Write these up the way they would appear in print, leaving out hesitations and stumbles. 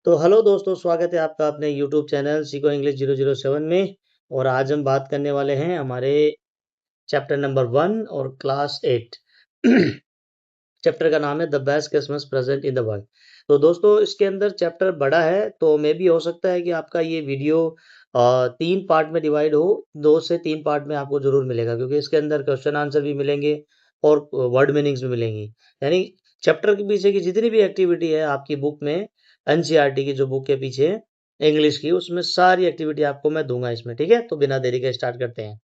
तो हेलो दोस्तों, स्वागत है आपका अपने यूट्यूब चैनल सीखो इंग्लिश 007 में। और आज हम बात करने वाले हैं हमारे चैप्टर नंबर 1 और क्लास 8। चैप्टर का नाम है the best Christmas present in the world. तो दोस्तों, इसके अंदर चैप्टर बड़ा है, तो मे भी हो सकता है कि आपका ये वीडियो 3 पार्ट में डिवाइड हो। 2 से 3 पार्ट में आपको जरूर मिलेगा, क्योंकि इसके अंदर क्वेश्चन आंसर भी मिलेंगे और वर्ड मीनिंग्स भी मिलेंगी। यानी चैप्टर के पीछे की जितनी भी एक्टिविटी है आपकी बुक में, एनसीईआरटी की जो बुक के पीछे इंग्लिश की, उसमें सारी एक्टिविटी आपको मैं दूंगा इसमें। ठीक है, तो बिना देरी के स्टार्ट करते हैं।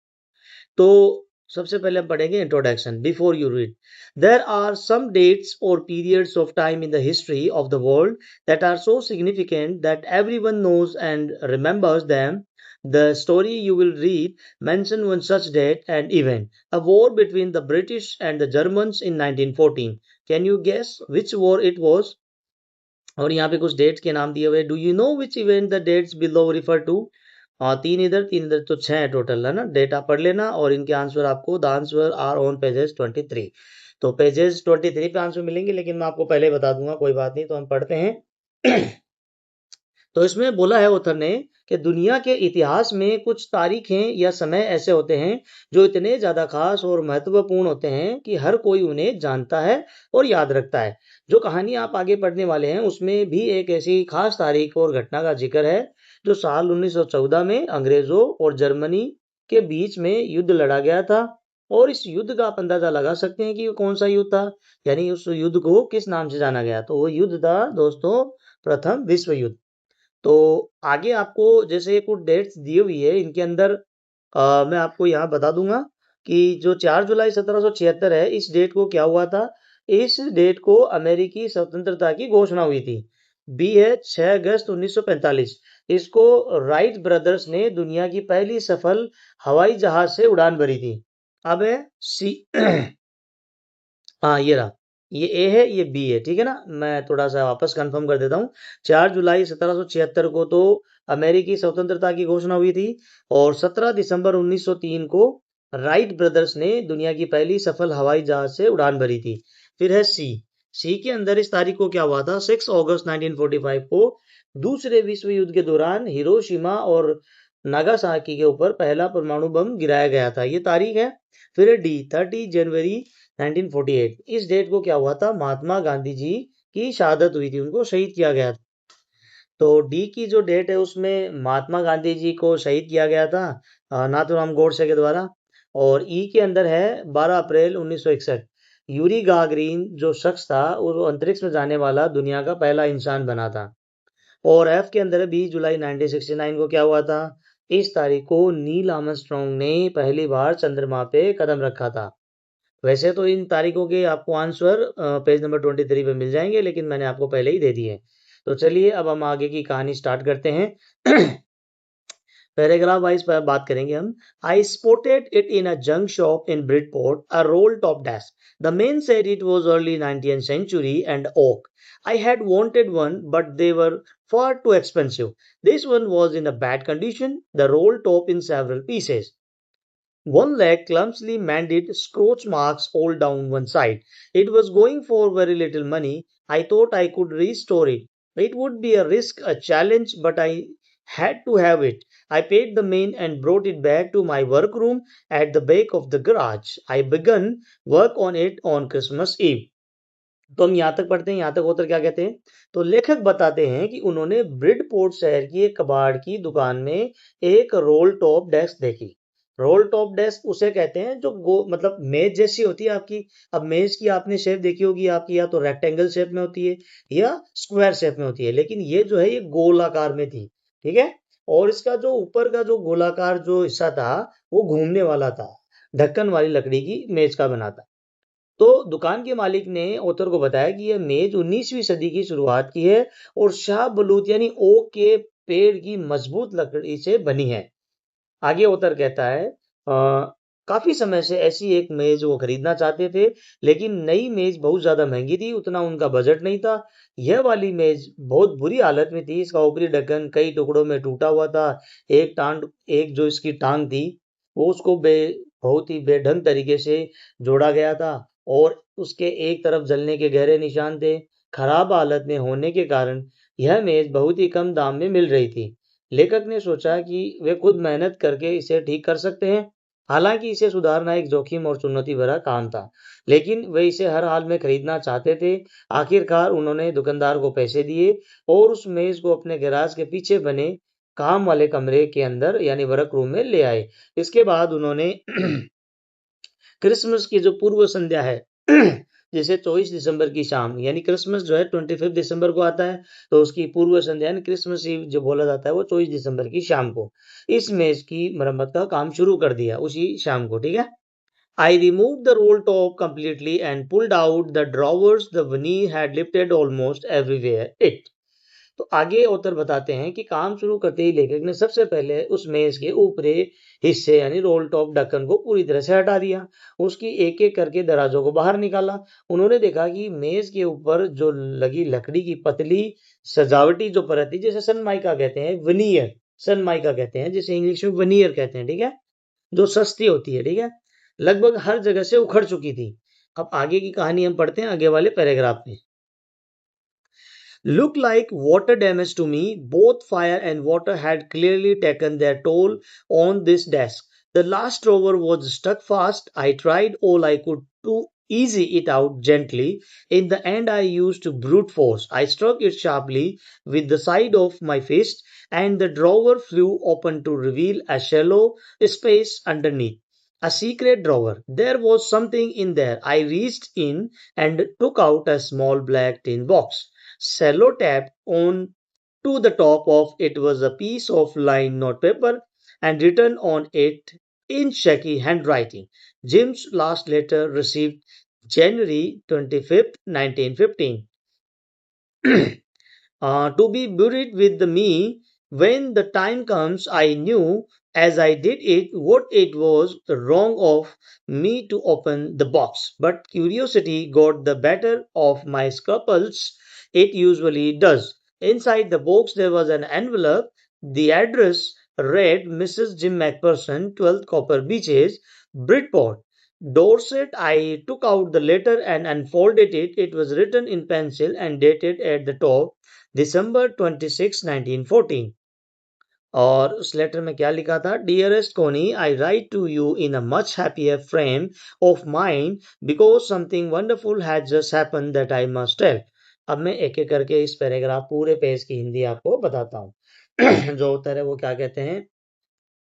तो सबसे पहले हम पढ़ेंगे introduction. Before you read, there are some dates और periods of time in the history of the world that are so significant that everyone knows and remembers them. The story you will read mention one such date and event, a war between the British and the Germans in 1914. Can you guess which war it was? और यहाँ पे कुछ dates के नाम दिए हुए। Do you know which event the dates below refer to? हाँ, तीन इधर तो 6 है टोटल, है ना। डेटा पढ़ लेना और इनके आंसर आपको, the answer are on pages 23। तो पेजेस 23 पे आंसर मिलेंगे, लेकिन मैं आपको पहले बता दूंगा, कोई बात नहीं। तो हम पढ़ते हैं। तो इसमें बोला है ऑथर ने कि दुनिया के इतिहास में कुछ तारीखें या समय ऐसे होते हैं जो इतने ज़्यादा खास और महत्वपूर्ण होते हैं कि हर कोई उन्हें जानता है और याद रखता है। जो कहानी आप आगे पढ़ने वाले हैं उसमें भी एक ऐसी खास तारीख और घटना का जिक्र है जो साल 1914 में अंग्रेज़ों और जर्मनी के बीच में युद्ध लड़ा गया था। और इस युद्ध का आप अंदाजा लगा सकते हैं कि वो कौन सा युद्ध था, यानी उस युद्ध को किस नाम से जाना गया। तो वो युद्ध था दोस्तों, प्रथम विश्व युद्ध। तो आगे आपको जैसे कुछ डेट्स दी हुई है, इनके अंदर मैं आपको यहाँ बता दूंगा कि जो 4 जुलाई 1776 है, इस डेट को क्या हुआ था। इस डेट को अमेरिकी स्वतंत्रता की घोषणा हुई थी। बी है 6 अगस्त 1945। इसको राइट ब्रदर्स ने दुनिया की पहली सफल हवाई जहाज से उड़ान भरी थी। अब है सी। हाँ, ये रहा। ये ए है, ये बी है, ठीक है ना। मैं थोड़ा सा वापस कंफर्म कर देता हूँ। 4 जुलाई 1776 को तो अमेरिकी स्वतंत्रता की घोषणा हुई थी, और 17 दिसंबर 1903 को राइट ब्रदर्स ने दुनिया की पहली सफल हवाई जहाज से उड़ान भरी थी। फिर है सी। सी के अंदर इस तारीख को क्या हुआ था, 6 अगस्त 1945 को दूसरे विश्व युद्ध के दौरान हिरोशिमा और नागासाकी के ऊपर पहला परमाणु बम गिराया गया था, ये तारीख है। फिर है डी, 30 जनवरी 1948। इस डेट को क्या हुआ था, महात्मा गांधी जी की शहादत हुई थी, उनको शहीद किया गया था। तो डी की जो डेट है उसमें महात्मा गांधी जी को शहीद किया गया था, नाथूराम गोडसे के द्वारा। और ई के अंदर है 12 अप्रैल 1961। यूरी गागरिन जो शख्स था वो अंतरिक्ष में जाने वाला दुनिया का पहला इंसान बना था। और एफ के अंदर है 20 जुलाई 1969 को क्या हुआ था, इस तारीख को नील आर्मस्ट्रॉन्ग ने पहली बार चंद्रमा पे कदम रखा था। वैसे तो इन तारीखों के आपको आंसर पेज नंबर 23 पे मिल जाएंगे, लेकिन मैंने आपको पहले ही दे दिए। तो चलिए अब हम आगे की कहानी स्टार्ट करते हैं। पैराग्राफ वाइज पर बात करेंगे हम। आई spotted it in a junk shop in Bridport, a role top desk. The man said it was early 19th century and oak. I had wanted one, but they were far too expensive. This one was in a bad condition, the roll top in several pieces. One leg clumsily mended, scratch marks all down one side. It was going for very little money. I thought I could restore it. It would be a risk, a challenge, but I had to have it. I paid the man and brought it back to my workroom at the back of the garage. I began work on it on Christmas Eve. तो हम यहाँ तक पढ़ते हैं, यहाँ तक author क्या कहते हैं। तो लेखक बताते हैं कि उन्होंने ब्रिडपोर्ट शहर की एक कबाड़ की दुकान में एक रोल टॉप डेस्क देखी। रोल टॉप डेस्क उसे कहते हैं जो मतलब मेज जैसी होती है आपकी। अब मेज की आपने शेप देखी होगी, आपकी या तो रेक्टेंगल शेप में होती है या स्क्वायर शेप में होती है, लेकिन ये जो है ये गोलाकार में थी। ठीक है। और इसका जो ऊपर का जो गोलाकार जो हिस्सा था वो घूमने वाला था, ढक्कन वाली लकड़ी की मेज का बना था। तो दुकान के मालिक ने ऑथर को बताया कि यह मेज 19वीं सदी की शुरुआत की है और शाह बलूत यानी ओक के पेड़ की मजबूत लकड़ी से बनी है। आगे ऑथर कहता है, काफी समय से ऐसी एक मेज वो खरीदना चाहते थे, लेकिन नई मेज बहुत ज्यादा महंगी थी, उतना उनका बजट नहीं था। यह वाली मेज बहुत बुरी हालत में थी, इसका ऊपरी ढक्कन कई टुकड़ों में टूटा हुआ था। एक जो इसकी टांग थी वो उसको बहुत ही बेढंग तरीके से जोड़ा गया था, और उसके एक तरफ जलने के गहरे निशान थे। खराब हालत में होने के कारण यह मेज बहुत ही कम दाम में मिल रही थी। लेखक ने सोचा कि वे खुद मेहनत करके इसे ठीक कर सकते हैं। हालांकि इसे सुधारना एक जोखिम और चुनौती भरा काम था, लेकिन वे इसे हर हाल में खरीदना चाहते थे। आखिरकार उन्होंने दुकानदार को पैसे दिए और उस मेज को अपने गैराज के पीछे बने काम वाले कमरे के अंदर यानी वर्क रूम में ले आए। इसके बाद उन्होंने क्रिसमस की जो पूर्व संध्या है जैसे 24 दिसंबर की शाम, यानी क्रिसमस जो है 25 दिसंबर को आता है, तो उसकी पूर्व संध्या यानी क्रिसमस ईव जो बोला जाता है वो 24 दिसंबर की शाम को इस मेज की मरम्मत का काम शुरू कर दिया उसी शाम को, ठीक है। I removed the roll top completely and pulled out the drawers the veneer had lifted almost everywhere it। तो आगे ऑथर बताते हैं कि काम शुरू करते ही लेखक ने सबसे पहले उस मेज के ऊपरी हिस्से यानी रोल टॉप ढक्कन को पूरी तरह से हटा दिया। उसकी एक एक करके दराजों को बाहर निकाला। उन्होंने देखा कि मेज के ऊपर जो लगी लकड़ी की पतली सजावटी जो परत थी, जैसे सनमाइका कहते हैं, वनीयर सनमाइका कहते हैं, जिसे इंग्लिश में वनीयर कहते हैं, ठीक है, जो सस्ती होती है, ठीक है, लगभग हर जगह से उखड़ चुकी थी। अब आगे की कहानी हम पढ़ते हैं आगे वाले पैराग्राफ में। Looked like water damage to me. Both fire and water had clearly taken their toll on this desk. The last drawer was stuck fast. I tried all I could to easy it out gently. In the end, I used brute force. I struck it sharply with the side of my fist, and the drawer flew open to reveal a shallow space underneath. A secret drawer. There was something in there. I reached in and took out a small black tin box. Cellotape on to the top of it was a piece of lined notepaper, and written on it in shaky handwriting, Jim's last letter received January 25th, 1915. To be buried with me when the time comes. I knew as I did it what it was wrong of me to open the box, but curiosity got the better of my scruples. It usually does. Inside the box there was an envelope. The address read Mrs. Jim McPherson, 12th Copper Beaches, Bridport, Dorset. I took out the letter and unfolded it. It was written in pencil and dated at the top December 26, 1914। और उस letter में क्या लिखा था? Dearest Connie, I write to you in a much happier frame of mind because something wonderful has just happened that I must tell. अब मैं एक एक करके इस पैराग्राफ पूरे पेज की हिंदी आपको बताता हूँ। जो उत्तर है वो क्या कहते हैं,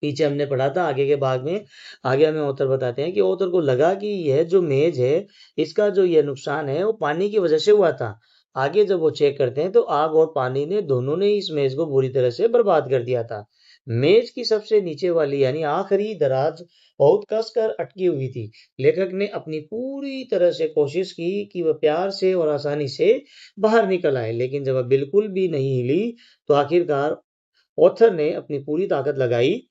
पीछे हमने पढ़ा था, आगे के भाग में आगे हमें ऑथर बताते हैं कि ऑथर को लगा कि यह जो मेज है इसका जो यह नुकसान है वो पानी की वजह से हुआ था। आगे जब वो चेक करते हैं तो आग और पानी ने दोनों ने इस मेज को बुरी तरह से बर्बाद कर दिया था। मेज की सबसे नीचे वाली यानी आखिरी दराज बहुत कसकर अटकी हुई थी। लेखक ने अपनी पूरी तरह से कोशिश की कि वह प्यार से और आसानी से बाहर निकल आए, लेकिन जब वह बिल्कुल भी नहीं हिली तो आखिरकार ऑथर ने अपनी पूरी ताकत लगाई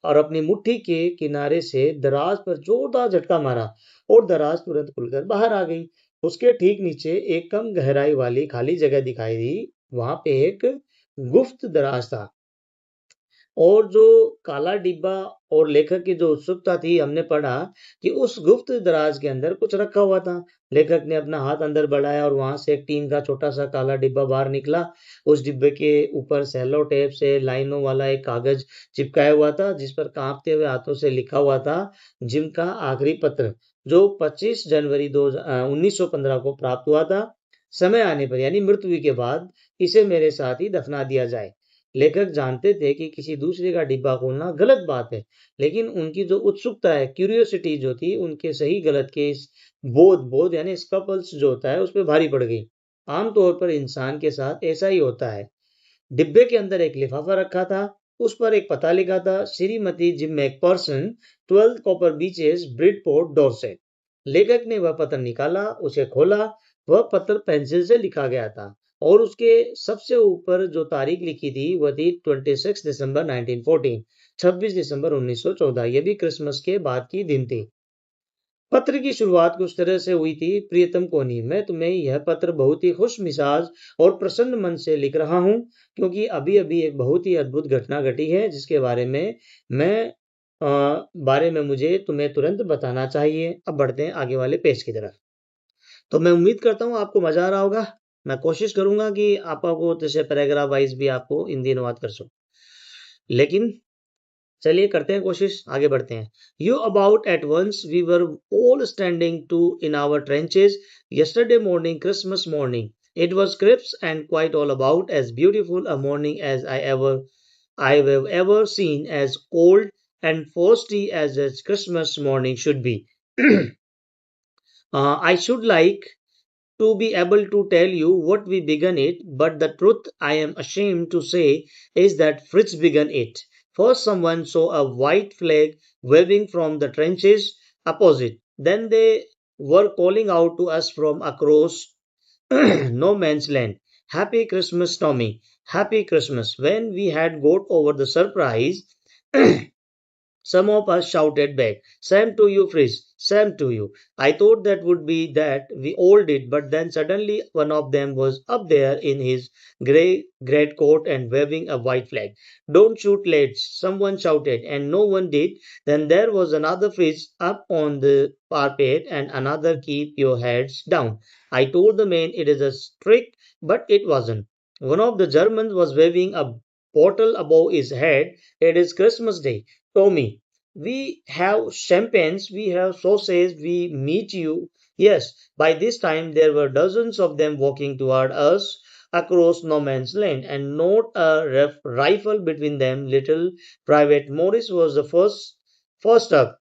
और अपनी मुट्ठी के किनारे से दराज पर जोरदार झटका मारा और दराज तुरंत खुलकर बाहर आ गई। उसके ठीक नीचे एक कम गहराई वाली खाली जगह दिखाई दी। वहां पे एक गुप्त दराज था और जो काला डिब्बा और लेखक की जो उत्सुकता थी, हमने पढ़ा कि उस गुप्त दराज के अंदर कुछ रखा हुआ था। लेखक ने अपना हाथ अंदर बढ़ाया और वहां से एक टीन का छोटा सा काला डिब्बा बाहर निकला। उस डिब्बे के ऊपर सेलो टेप से लाइनों वाला एक कागज चिपकाया हुआ था, जिस पर कांपते हुए हाथों से लिखा हुआ था जिम का आखिरी पत्र, जो 25 जनवरी 1915 को प्राप्त हुआ था। समय आने पर यानी मृत्यु के बाद इसे मेरे साथ ही दफना दिया जाए। लेखक जानते थे कि किसी दूसरे का डिब्बा खोलना गलत बात है, लेकिन उनकी जो उत्सुकता है, क्यूरियोसिटी जो थी, उनके सही गलत के इस बोध बोध यानी स्कपल्स जो होता है उस पर भारी पड़ गई। आमतौर पर इंसान के साथ ऐसा ही होता है। डिब्बे के अंदर एक लिफाफा रखा था, उस पर एक पता लिखा था, Shrimati Jim McPherson, 12 Copper Beeches, Bridport, Dorset. लेखक ने वह पत्र निकाला, उसे खोला। वह पत्र पेंसिल से लिखा गया था और उसके सबसे ऊपर जो तारीख लिखी थी वह थी 26 दिसंबर 1914, 26 दिसंबर 1914। यह भी क्रिसमस के बाद की दिन थी। पत्र की शुरुआत कुछ तरह से हुई थी। प्रियतम कोनी, मैं तुम्हें यह पत्र बहुत ही खुश मिजाज और प्रसन्न मन से लिख रहा हूँ, क्योंकि अभी अभी एक बहुत ही अद्भुत घटना घटी है जिसके बारे में मुझे तुम्हें तुरंत बताना चाहिए। अब बढ़ते हैं आगे वाले पेज की तरफ। तो मैं उम्मीद करता हूँ आपको मजा आ रहा होगा। मैं कोशिश करूंगा कि आपको जैसे पैराग्राफ वाइज भी आपको हिंदी अनुवाद कर सकूं, लेकिन चलिए करते हैं कोशिश, आगे बढ़ते हैं। You about at once we were all standing to in our trenches yesterday morning, Christmas morning. It was crisp and quite all about as beautiful a morning as I've ever seen, as cold and frosty as a Christmas morning should be. I should like to be able to tell you what we began it, but the truth I am ashamed to say is that Fritz began it. First, someone saw a white flag waving from the trenches opposite. Then they were calling out to us from across no man's land. Happy Christmas, Tommy. Happy Christmas. When we had got over the surprise, some of us shouted back, Same to you, Fritz, same to you. I thought that would be that we all did, but then suddenly one of them was up there in his grey greatcoat and waving a white flag. Don't shoot, lads, someone shouted, and no one did. Then there was another Fritz up on the parapet and another keep your heads down. I told the men it is a trick, but it wasn't. One of the Germans was waving a bottle above his head. It is Christmas Day. Tommy, we have champagnes, we have sausages, we meet you. Yes, by this time there were dozens of them walking toward us across no man's land, and not a rifle between them. Little Private Morris was the first up.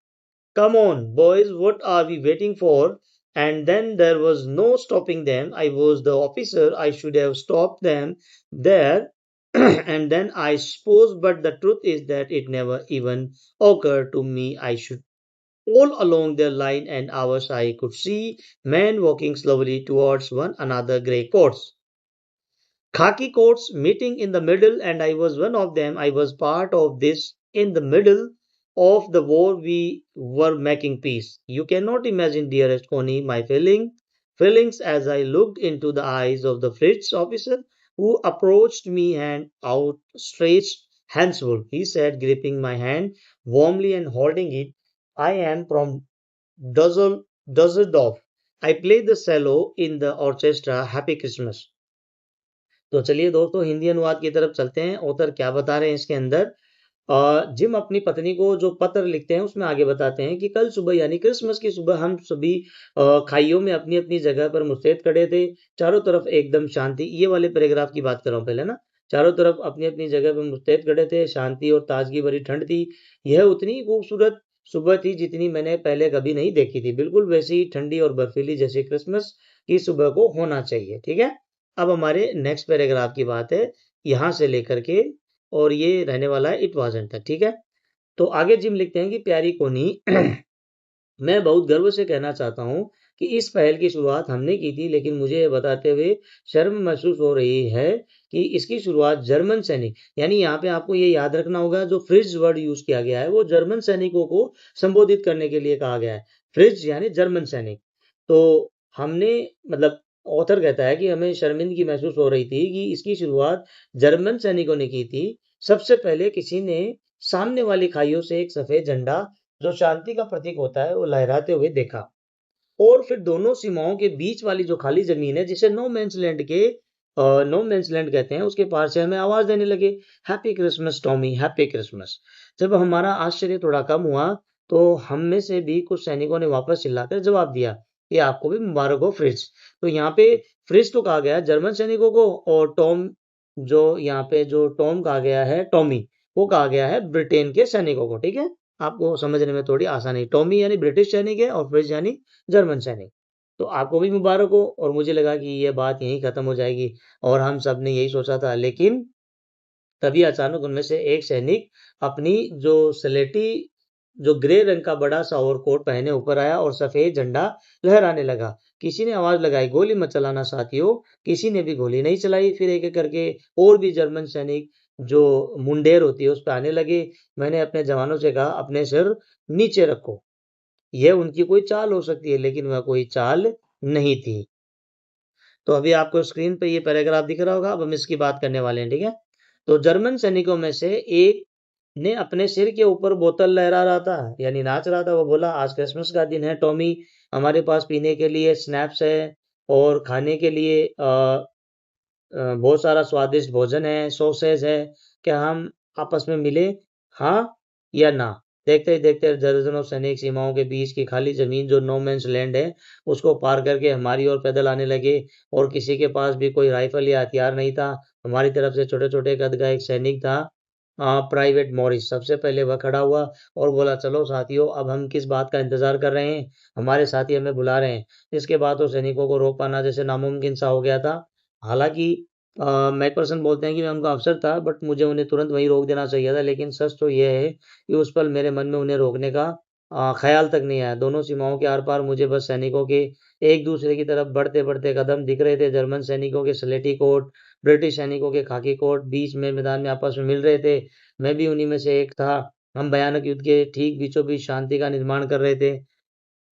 Come on, boys, what are we waiting for? And then there was no stopping them. I was the officer. I should have stopped them there. And then I suppose, but the truth is that it never even occurred to me. I should all along their line and ours I could see men walking slowly towards one another, grey coats, khaki coats meeting in the middle, and I was one of them. I was part of this. In the middle of the war, we were making peace. You cannot imagine, dearest Connie, my feelings as I looked into the eyes of the Fritz officer who approached me and outstretched hands full. He said, gripping my hand warmly and holding it, I am from Dusseldorf. I play the cello in the orchestra. Happy Christmas. तो चलिए दोस्तों हिंदी अनुवाद की तरफ चलते हैं। Author क्या बता रहे हैं इसके अंदर। जिम अपनी पत्नी को जो पत्र लिखते हैं उसमें आगे बताते हैं कि कल सुबह यानी क्रिसमस की सुबह हम सभी खाइयों में अपनी अपनी जगह पर मुस्तैद खड़े थे। चारों तरफ एकदम शांति। ये वाले पैराग्राफ की बात कर रहा हूँ पहले ना। चारों तरफ अपनी अपनी जगह पर मुस्तैद खड़े थे, शांति और ताजगी भरी ठंड थी। यह उतनी खूबसूरत सुबह थी जितनी मैंने पहले कभी नहीं देखी थी, बिल्कुल वैसी ही ठंडी और बर्फीली जैसे क्रिसमस की सुबह को होना चाहिए। ठीक है, अब हमारे नेक्स्ट पैराग्राफ की बात है यहां से लेकर के, और ये रहने वाला है इट वाजंट तक। ठीक है, तो आगे जिम लिखते हैं कि प्यारी कोनी मैं बहुत गर्व से कहना चाहता हूँ कि इस पहल की शुरुआत हमने की थी, लेकिन मुझे ये बताते हुए शर्म महसूस हो रही है कि इसकी शुरुआत जर्मन सैनिक, यानी यहाँ पे आपको ये याद रखना होगा जो फ्रिज वर्ड यूज किया गया है वो जर्मन सैनिकों को संबोधित करने के लिए कहा गया है। फ्रिज यानी जर्मन सैनिक। तो हमने मतलब ऑथर कहता है कि हमें शर्मिंदगी महसूस हो रही थी कि इसकी शुरुआत जर्मन सैनिकों ने की थी। सबसे पहले किसी ने सामने वाली खाइयों से एक सफेद झंडा जो शांति का प्रतीक होता है वो लहराते हुए देखा, और फिर दोनों सीमाओं के बीच वाली जो खाली जमीन है जिसे नो मैंस लैंड कहते हैं उसके पार से हमें आवाज देने लगे, happy Christmas Tommy, happy Christmas. जब हमारा आश्चर्य थोड़ा कम हुआ तो हम में से भी कुछ सैनिकों ने वापस चिल्लाकर जवाब दिया कि आपको भी मुबारक हो फ्रिज। तो यहाँ पे फ्रिज तो कहा गया जर्मन सैनिकों को, और टॉम जो यहाँ पे जो टॉम कहा गया है टॉमी वो कहा गया है ब्रिटेन के सैनिकों को। ठीक है, आपको समझने में थोड़ी आसानी। टॉमी यानी ब्रिटिश सैनिक है और फ्रिज यानी जर्मन सैनिक। तो आपको भी मुबारक हो। और मुझे लगा कि ये बात यहीं खत्म हो जाएगी और हम सब ने यही सोचा था, लेकिन तभी अचानक उनमें से एक सैनिक अपनी जो स्लेटी जो ग्रे रंग का बड़ा सा ओवरकोट पहने ऊपर आया और सफेद झंडा लहराने लगा। किसी ने आवाज लगाई, गोली मत चलाना साथियों। किसी ने भी गोली नहीं चलाई। फिर एक एक करके और भी जर्मन सैनिक जो मुंडेर होती है उस पर आने लगे। मैंने अपने जवानों से कहा अपने सिर नीचे रखो। यह उनकी कोई चाल हो सकती है लेकिन वह कोई चाल नहीं थी। तो अभी आपको स्क्रीन पे ये पैराग्राफ दिख रहा होगा। अब हम इसकी बात करने वाले हैं। ठीक है, तो जर्मन सैनिकों में से एक ने अपने सिर के ऊपर बोतल लहरा रहा था यानी नाच रहा था। वो बोला आज क्रिसमस का दिन है टॉमी, हमारे पास पीने के लिए स्नैप्स है और खाने के लिए बहुत सारा स्वादिष्ट भोजन है, सॉसेज है, क्या हम आपस में मिले, हाँ या ना? देखते ही देखते दर्जनों सैनिक सीमाओं के बीच की खाली जमीन जो नो मैंस लैंड है, उसको पार करके हमारी ओर पैदल आने लगे और किसी के पास भी कोई राइफल या हथियार नहीं था। हमारी तरफ से छोटे-छोटे कद का एक सैनिक था, प्राइवेट मॉरिस। सबसे पहले वह खड़ा हुआ और बोला, चलो साथियों, अब हम किस बात का इंतजार कर रहे हैं? हमारे साथी हमें बुला रहे हैं। इसके बाद तो सैनिकों को रोक पाना जैसे नामुमकिन सा हो गया था। हालांकि मैकपर्सन बोलते हैं कि मैं उनका अफसर था, बट मुझे उन्हें तुरंत वहीं रोक देना चाहिए था। लेकिन सच तो यह है कि उस पल मेरे मन में उन्हें रोकने का ख्याल तक नहीं आया। दोनों सीमाओं के आर पार मुझे बस सैनिकों के एक दूसरे की तरफ बढ़ते बढ़ते कदम दिख रहे थे। जर्मन सैनिकों के स्लेटी कोट, ब्रिटिश सैनिकों के खाकी कोट बीच में मैदान में आपस में मिल रहे थे। मैं भी उन्हीं में से एक था। हम भयानक युद्ध के ठीक बीचों बीच शांति का निर्माण कर रहे थे।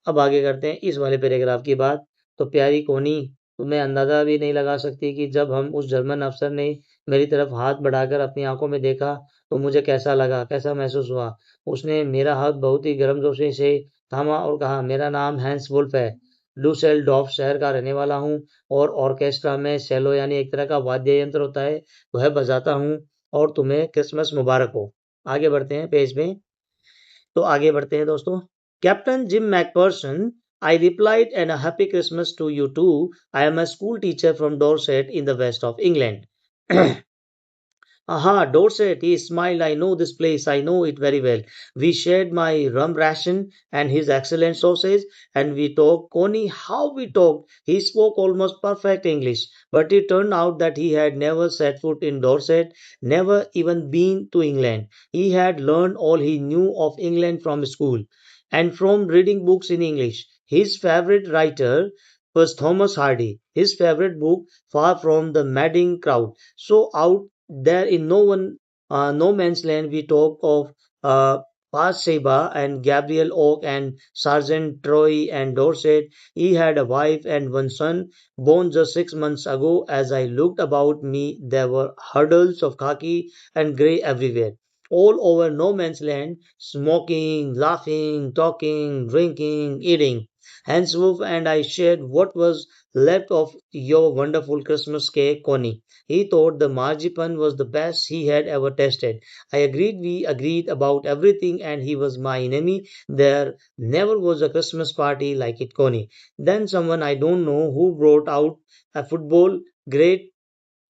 अब आगे करते हैं इस वाले पैराग्राफ की बात। तो प्यारी कोनी, तुम्हें अंदाजा भी नहीं लगा सकती कि जब हम उस जर्मन अफसर ने मेरी तरफ हाथ बढ़ाकर अपनी आंखों में देखा तो मुझे कैसा लगा, कैसा महसूस हुआ। उसने मेरा हाथ बहुत ही गर्मजोशी से थामा और कहा, मेरा नाम हैंस वुल्फ है, डूसेल्डॉर्फ शहर का रहने वाला हूँ और ऑर्केस्ट्रा में सेलो यानी एक तरह का वाद्य यंत्र होता है, वह बजाता हूँ, और तुम्हें क्रिसमस मुबारक हो। आगे बढ़ते हैं पेज में। तो आगे बढ़ते हैं दोस्तों। Captain Jim McPherson, I replied, and a happy Christmas to you too. I am a school teacher from Dorset in the west of England. Aha, Dorset, he smiled. I know this place. I know it very well. We shared my rum ration and his excellent sausage, and we talked. Coney, how we talked! He spoke almost perfect English, but it turned out that he had never set foot in Dorset, never even been to England. He had learned all he knew of England from school and from reading books in English. His favorite writer was Thomas Hardy. His favorite book, Far from the Madding Crowd. So out there in no man's land, we talk of Bathsheba and Gabriel Oak and Sergeant Troy and Dorset. He had a wife and one son, born just 6 months ago. As I looked about me, there were hurdles of khaki and grey everywhere. All over no man's land, smoking, laughing, talking, drinking, eating. Hans Wolf and I shared what was left of your wonderful Christmas cake, Connie. He thought the marzipan was the best he had ever tasted. I agreed, we agreed about everything, and he was my enemy. There never was a Christmas party like it, Connie. Then someone I don't know who brought out a football. Great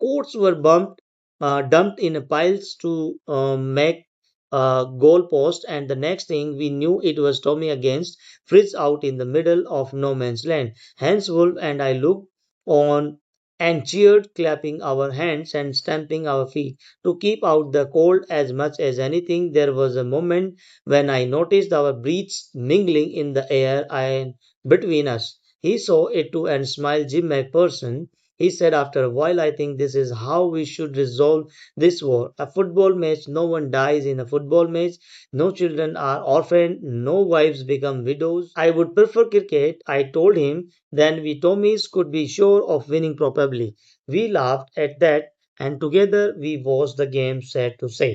coats were dumped in piles to make a goal post, and the next thing we knew, it was Tommy against Fritz out in the middle of no man's land. Hans Wolf and I looked on and cheered, clapping our hands and stamping our feet to keep out the cold as much as anything. There was a moment when I noticed our breaths mingling in the air and between us. He saw it too and smiled. Jim McPherson, he said after a while, I think this is how we should resolve this war. A football match, no one dies in a football match, no children are orphaned, no wives become widows. I would prefer cricket, I told him. Then we Tommies could be sure of winning probably. We laughed at that and together we watched the game, sad to say.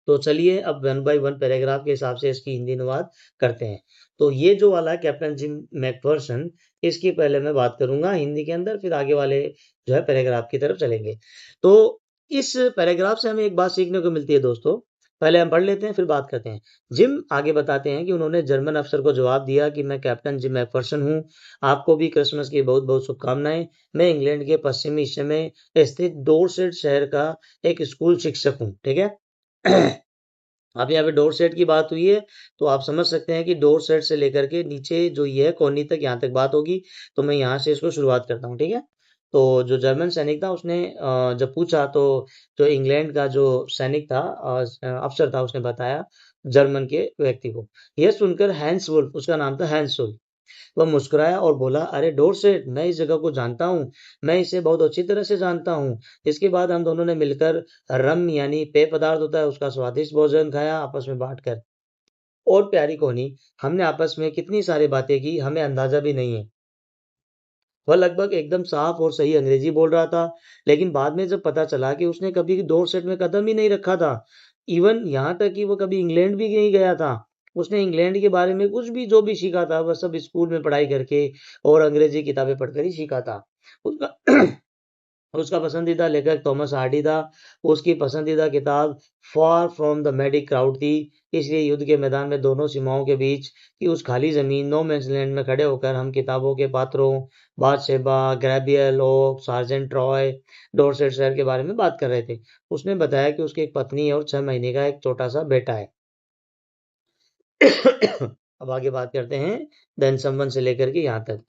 तो चलिए अब one by one paragraph के हिसाब से इसकी हिंदी अनुवाद करते हैं। तो ये जो वाला है कैप्टन जिम मैकफर्सन, इसकी पहले मैं बात करूंगा हिंदी के अंदर, फिर आगे वाले जो है पैराग्राफ की तरफ चलेंगे। तो इस पैराग्राफ से हमें एक बात सीखने को मिलती है दोस्तों। पहले हम पढ़ लेते हैं, फिर बात करते हैं। जिम आगे बताते हैं कि उन्होंने जर्मन अफसर को जवाब दिया कि मैं कैप्टन जिम मैकफर्सन हूँ। आपको भी क्रिसमस की बहुत बहुत शुभकामनाएं। मैं इंग्लैंड के पश्चिमी हिस्से में स्थित डोरसेट शहर का एक स्कूल शिक्षक हूँ। ठीक है। अब यहाँ पे डोर सेट की बात हुई है, तो आप समझ सकते हैं कि डोर सेट से लेकर के नीचे जो ये है कोनी तक, यहाँ तक बात होगी। तो मैं यहाँ से इसको शुरुआत करता हूँ। ठीक है। तो जो जर्मन सैनिक था उसने जब पूछा, तो जो इंग्लैंड का जो सैनिक था, अफसर था, उसने बताया जर्मन के व्यक्ति को। यह सुनकर हैंस वुल्फ, उसका नाम था हैंस वुल्फ, वह मुस्कुराया और बोला, अरे डोरसेट, मैं इस जगह को जानता हूँ, मैं इसे बहुत अच्छी तरह से जानता हूँ। इसके बाद हम दोनों ने मिलकर रम यानी पेय पदार्थ होता है उसका स्वादिष्ट भोजन खाया आपस में बांटकर। और प्यारी कोहनी, हमने आपस में कितनी सारी बातें की, हमें अंदाजा भी नहीं है। वह लगभग एकदम साफ और सही अंग्रेजी बोल रहा था, लेकिन बाद में जब पता चला कि उसने कभी डोरसेट में कदम ही नहीं रखा था, इवन यहाँ तक कि वो कभी इंग्लैंड भी नहीं गया था। उसने इंग्लैंड के बारे में कुछ भी जो भी सीखा था, वह सब स्कूल में पढ़ाई करके और अंग्रेजी किताबें पढ़कर ही सीखा था। उसका उसका पसंदीदा लेखक थॉमस हार्डी था। उसकी पसंदीदा किताब far from the madding crowd थी। इसलिए युद्ध के मैदान में दोनों सीमाओं के बीच की उस खाली जमीन नो मैंस लैंड में खड़े होकर हम किताबों के पात्रों बादशेबा, ग्रैबियल ओक, सार्जेंट ट्रॉय, डॉर्सेट शहर के बारे में बात कर रहे थे। उसने बताया कि उसकी एक पत्नी है और 6 महीने का एक छोटा सा बेटा है। अब आगे बात करते हैं देन समवन से लेकर के यहाँ तक।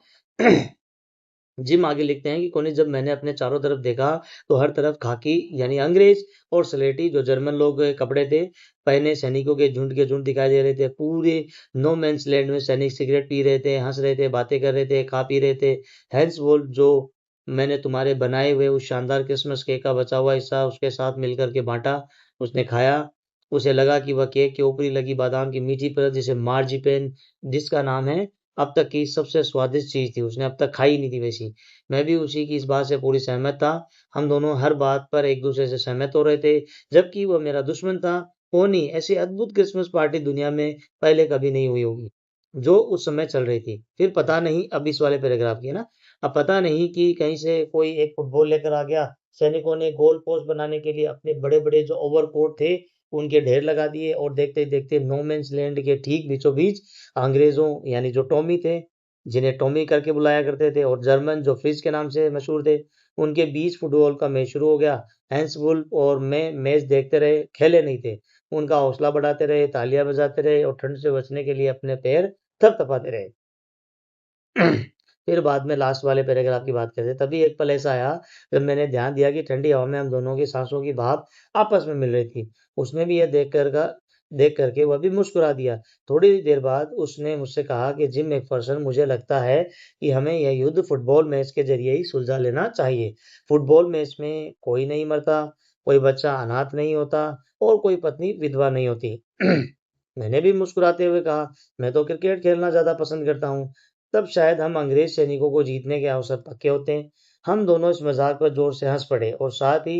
जिम आगे लिखते हैं कि कोनी जब मैंने अपने चारों तरफ देखा तो हर तरफ खाकी यानी अंग्रेज और स्लेटी जो जर्मन लोग कपड़े थे पहने सैनिकों के झुंड दिखाई दे रहे थे। पूरे नो मैंस लैंड में सैनिक सिगरेट पी रहे थे, हंस रहे थे, बातें कर रहे थे, खा पी रहे थे। हैंस वोल्फ जो मैंने तुम्हारे बनाए हुए उस शानदार क्रिसमस केक का बचा हुआ हिस्सा उसके साथ मिलकर के बांटा। उसने खाया। उसे लगा कि वह केक के ऊपरी लगी बादाम की मीठी परत जिसे मार्जिपेन जिसका नाम है अब तक की सबसे स्वादिष्ट चीज थी। उसने अब तक खाई नहीं थी वैसी। मैं भी उसी की इस बात से पूरी सहमत था। हम दोनों हर बात पर एक दूसरे से सहमत हो रहे थे जबकि वह मेरा दुश्मन था। ओ नहीं, ऐसी अद्भुत क्रिसमस पार्टी दुनिया में पहले कभी नहीं हुई होगी जो उस समय चल रही थी। फिर पता नहीं, अब इस वाले पैराग्राफ की है ना, अब पता नहीं कि कहीं से कोई एक फुटबॉल लेकर आ गया। सैनिकों ने गोल पोस्ट बनाने के लिए अपने बड़े बड़े जो ओवरकोट थे उनके ढेर लगा दिए और देखते ही देखते नो मैंस लैंड के ठीक बीचों बीच अंग्रेजों यानी जो टॉमी थे, जिन्हें टॉमी करके बुलाया करते थे, और जर्मन जो फ्रिज के नाम से मशहूर थे, उनके बीच फुटबॉल का मैच शुरू हो गया। हैंस वुल्फ और मैं मैच देखते रहे, खेले नहीं थे। उनका हौसला बढ़ाते रहे, तालियां बजाते रहे और ठंड से बचने के लिए अपने पैर थपथपाते रहे। फिर बाद में लास्ट वाले पैराग्राफ की बात करते हैं। तभी एक पल ऐसा आया जब मैंने ध्यान दिया कि ठंडी हवा में हम दोनों की सांसों की भाप आपस में मिल रही थी। उसने भी यह देख करके वह भी मुस्कुरा दिया। थोड़ी देर बाद उसने मुझसे कहा कि जिम मैकफर्सन, मुझे लगता है कि हमें यह युद्ध फुटबॉल मैच के जरिए ही सुलझा लेना चाहिए। फुटबॉल मैच में कोई नहीं मरता, कोई बच्चा अनाथ नहीं होता और कोई पत्नी विधवा नहीं होती। मैंने भी मुस्कुराते हुए कहा, मैं तो क्रिकेट खेलना ज्यादा पसंद करता हूँ। तब शायद हम अंग्रेज सैनिकों को जीतने के अवसर पक्के होते हैं। हम दोनों इस मजाक पर जोर से हंस पड़े और साथ ही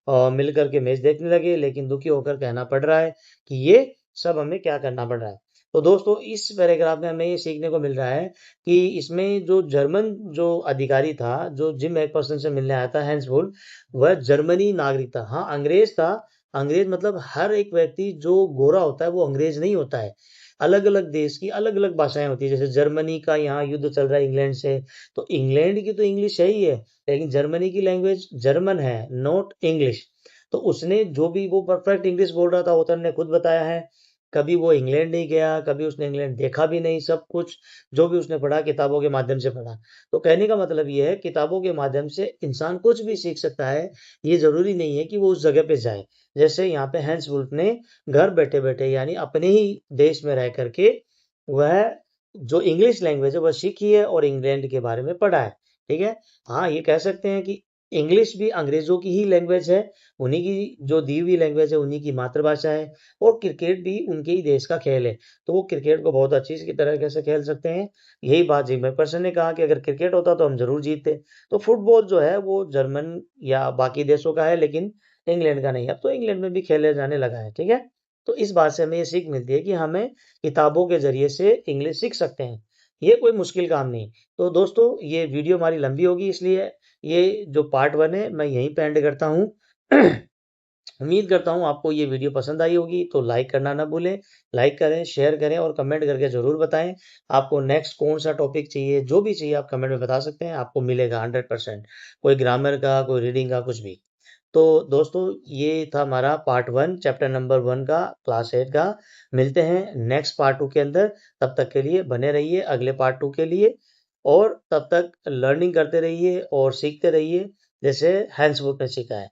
मिलकर के मैच देखने लगे, लेकिन दुखी होकर कहना पड़ रहा है कि ये सब हमें क्या करना पड़ रहा है। तो दोस्तों, इस पैराग्राफ में हमें ये सीखने को मिल रहा है कि इसमें जो जर्मन जो अधिकारी था, जो जिम मैकफर्सन से मिलने आया था, हैंस वुल्फ, वह जर्मनी नागरिक था। हाँ, अंग्रेज था। अंग्रेज मतलब हर एक व्यक्ति जो गोरा होता है वो अंग्रेज नहीं होता है। अलग-अलग देश की अलग-अलग भाषाएँ होती हैं। जैसे जर्मनी का यहाँ युद्ध चल रहा है इंग्लैंड से, तो इंग्लैंड की तो इंग्लिश है ही है, लेकिन जर्मनी की लैंग्वेज जर्मन है, नॉट इंग्लिश। तो उसने जो भी वो परफेक्ट इंग्लिश बोल रहा था, ऑथर ने खुद बताया है। कभी वो इंग्लैंड नहीं गया, कभी उसने इंग्लैंड देखा भी नहीं। सब कुछ जो भी उसने पढ़ा किताबों के माध्यम से पढ़ा। तो कहने का मतलब ये है, किताबों के माध्यम से इंसान कुछ भी सीख सकता है। ये ज़रूरी नहीं है कि वो उस जगह पे जाए। जैसे यहाँ पे हैंस वुल्फ ने घर बैठे-बैठे यानी अपने ही देश में रह करके वह जो इंग्लिश लैंग्वेज है वह सीखी है और इंग्लैंड के बारे में पढ़ा है। ठीक है? हाँ, ये कह सकते हैं कि इंग्लिश भी अंग्रेज़ों की ही लैंग्वेज है। उन्हीं की जो दी हुई लैंग्वेज है, उन्हीं की मातृभाषा है और क्रिकेट भी उनके ही देश का खेल है। तो वो क्रिकेट को बहुत अच्छी सी तरीके से खेल सकते हैं। यही बात जिम मैकफर्सन ने कहा कि अगर क्रिकेट होता तो हम ज़रूर जीतते। तो फुटबॉल जो है वो जर्मन या बाकी देशों का है, लेकिन इंग्लैंड का नहीं। अब तो इंग्लैंड में भी खेले जाने लगा है। ठीक है? तो इस बात से हमें ये सीख मिलती है कि हमें किताबों के ज़रिए से इंग्लिश सीख सकते हैं। ये कोई मुश्किल काम नहीं। तो दोस्तों, ये वीडियो हमारी लंबी होगी, इसलिए ये जो पार्ट 1 है मैं यहीं पे एंड करता हूँ। उम्मीद करता हूँ आपको ये वीडियो पसंद आई होगी, तो लाइक करना ना भूलें। लाइक करें, शेयर करें और कमेंट करके ज़रूर बताएँ आपको नेक्स्ट कौन-सा टॉपिक चाहिए। जो भी चाहिए आप कमेंट में बता सकते हैं, आपको मिलेगा 100%। कोई ग्रामर का, कोई रीडिंग का, कुछ भी। तो दोस्तों, ये था हमारा पार्ट 1 चैप्टर नंबर 1 का, क्लास 8 का। मिलते हैं नेक्स्ट पार्ट 2 के अंदर। तब तक के लिए बने रहिए अगले पार्ट 2 के लिए और तब तक लर्निंग करते रहिए और सीखते रहिए जैसे हैंस वुल्फ ने सीखा है।